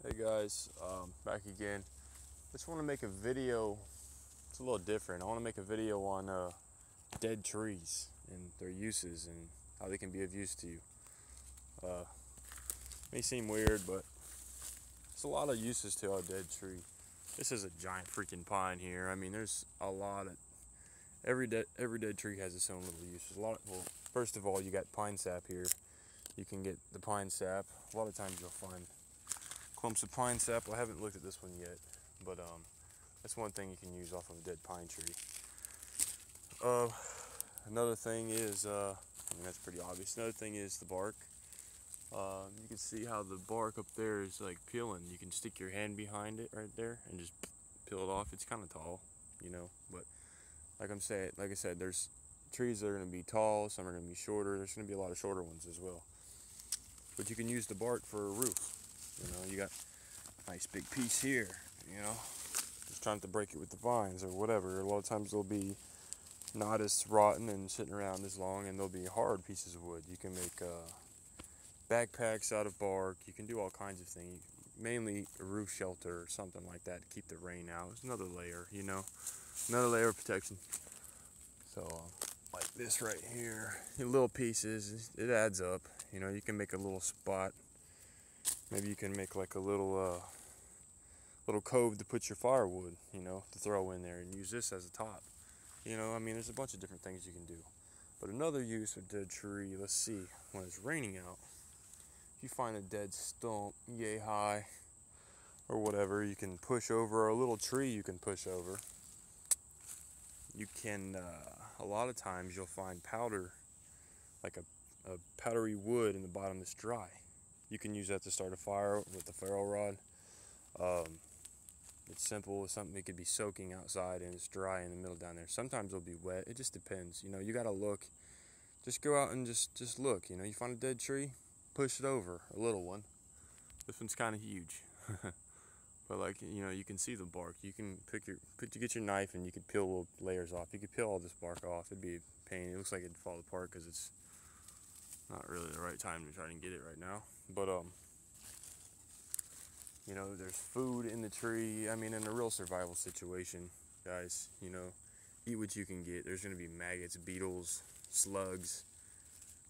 Hey guys, back again. Just want to make a video. It's a little different. I want to make a video on dead trees and their uses and how they can be of use to you. Uh, may seem weird, but there's a lot of uses to a dead tree. This is a giant freaking pine here. I mean, there's a lot of every dead tree has its own little uses. Well, first of all, you got pine sap here. You can get the pine sap. A lot of times you'll find clumps of pine sap. Well, I haven't looked at this one yet, but that's one thing you can use off of a dead pine tree. Another thing is, I mean, that's pretty obvious. Another thing is the bark. You can see how the bark up there is like peeling. You can stick your hand behind it right there and just peel it off. It's kind of tall, you know, but like I said, there's trees that are going to be tall. Some are going to be shorter. There's going to be a lot of shorter ones as well. But you can use the bark for a roof. You know, you got a nice big piece here, you know, just trying to break it with the vines or whatever. A lot of times they'll be not as rotten and sitting around as long, and they'll be hard pieces of wood. You can make backpacks out of bark. You can do all kinds of things, mainly a roof shelter or something like that to keep the rain out. It's another layer, you know, another layer of protection. So like this right here, in little pieces, it adds up. You know, you can make a little spot. Maybe you can make like a little cove to put your firewood, you know, to throw in there, and use this as a top. You know, I mean, there's a bunch of different things you can do. But another use of dead tree, let's see, when it's raining out, if you find a dead stump, yay high, or whatever, you can push over, or a little tree you can push over. You can, a lot of times you'll find powder, like a powdery wood in the bottom that's dry. You can use that to start a fire with a ferro rod. It's simple. It's something that could be soaking outside and it's dry in the middle down there. Sometimes it'll be wet. It just depends. You know, you gotta look. Just go out and just look. You know, you find a dead tree, push it over, a little one. This one's kind of huge, but like, you know, you can see the bark. You can get your knife and you can peel little layers off. You could peel all this bark off. It'd be a pain. It looks like it'd fall apart because it's not really the right time to try and get it right now. But you know, there's food in the tree. I mean, in a real survival situation, guys, you know, eat what you can get. There's going to be maggots, beetles, slugs.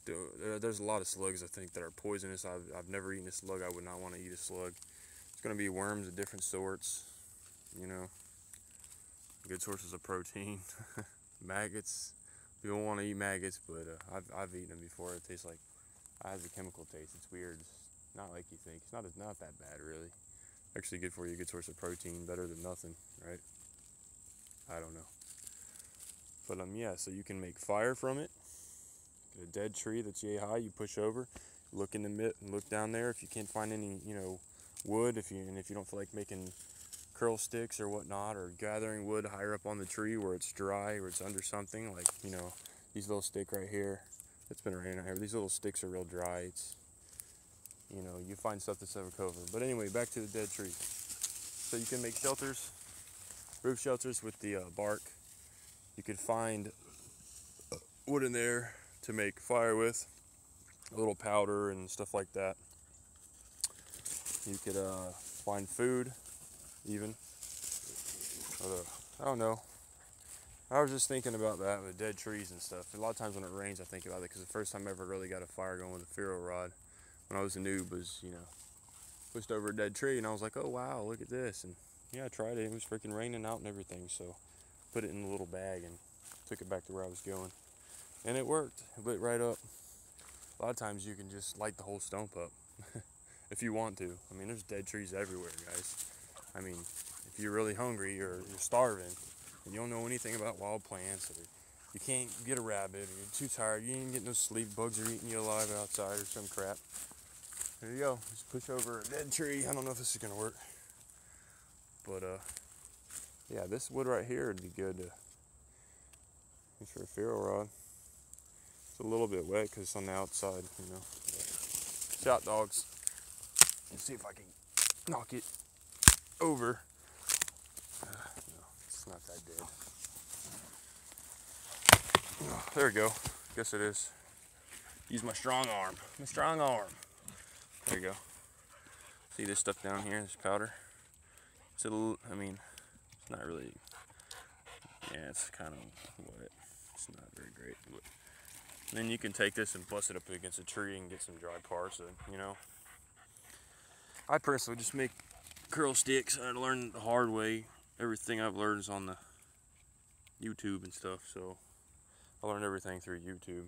There's a lot of slugs, I think, that are poisonous. I've never eaten a slug. I would not want to eat a slug. There's going to be worms of different sorts, you know, good sources of protein. Maggots. You don't want to eat maggots, but I've eaten them before. It tastes like, it has a chemical taste. It's weird. It's not like you think. It's not that bad, really. Actually good for you, good source of protein, better than nothing, right? I don't know. But yeah, so you can make fire from it. Get a dead tree that's yay high, you push over, look in the middle, look down there. If you can't find any, you know, wood, if you don't feel like making curl sticks or whatnot, or gathering wood higher up on the tree where it's dry or it's under something, like, you know, these little stick right here. It's been raining out here. These little sticks are real dry. It's, you know, you find stuff that's ever covered. But anyway, back to the dead tree. So you can make shelters, roof shelters with the bark. You could find wood in there to make fire with, a little powder and stuff like that. You could find food, even. But, I don't know. I was just thinking about that with dead trees and stuff. A lot of times when it rains, I think about it, because the first time I ever really got a fire going with a ferro rod, when I was a noob, was, you know, pushed over a dead tree, and I was like, oh wow, look at this. And yeah, I tried it. It was freaking raining out and everything, so put it in a little bag and took it back to where I was going, and it worked. It lit right up. A lot of times you can just light the whole stump up if you want to. I mean, there's dead trees everywhere, guys. I mean, if you're really hungry or you're starving and you don't know anything about wild plants, or you can't get a rabbit, or you're too tired, you ain't getting no sleep, bugs are eating you alive outside or some crap, there you go. Just push over a dead tree. I don't know if this is gonna work, but yeah, this wood right here would be good to use for a ferro rod. It's a little bit wet because it's on the outside, you know. Shot dogs. Let's see if I can knock it over. No, it's not that dead. Oh, there we go. Guess it is. Use my strong arm. My strong arm. There you go. See this stuff down here, this powder? It's a little, I mean, it's not really, yeah, it's kind of wet. It's not very great. But then you can take this and bust it up against a tree and get some dry parts, you know. I personally just make curl sticks. I learned the hard way. Everything I've learned is on the YouTube and stuff, so I learned everything through YouTube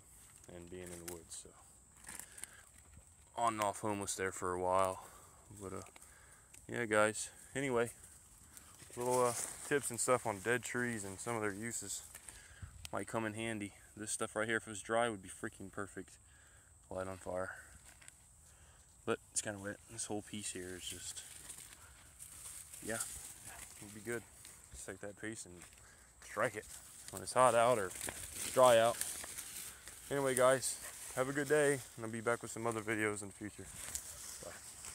and being in the woods. So on and off homeless there for a while, but yeah, guys. Anyway, little tips and stuff on dead trees and some of their uses might come in handy. This stuff right here, if it was dry, would be freaking perfect. Light on fire. But it's kind of wet. This whole piece here is just, yeah, it'll be good. Just take that piece and strike it when it's hot out or dry out. Anyway, guys, have a good day, and I'll be back with some other videos in the future.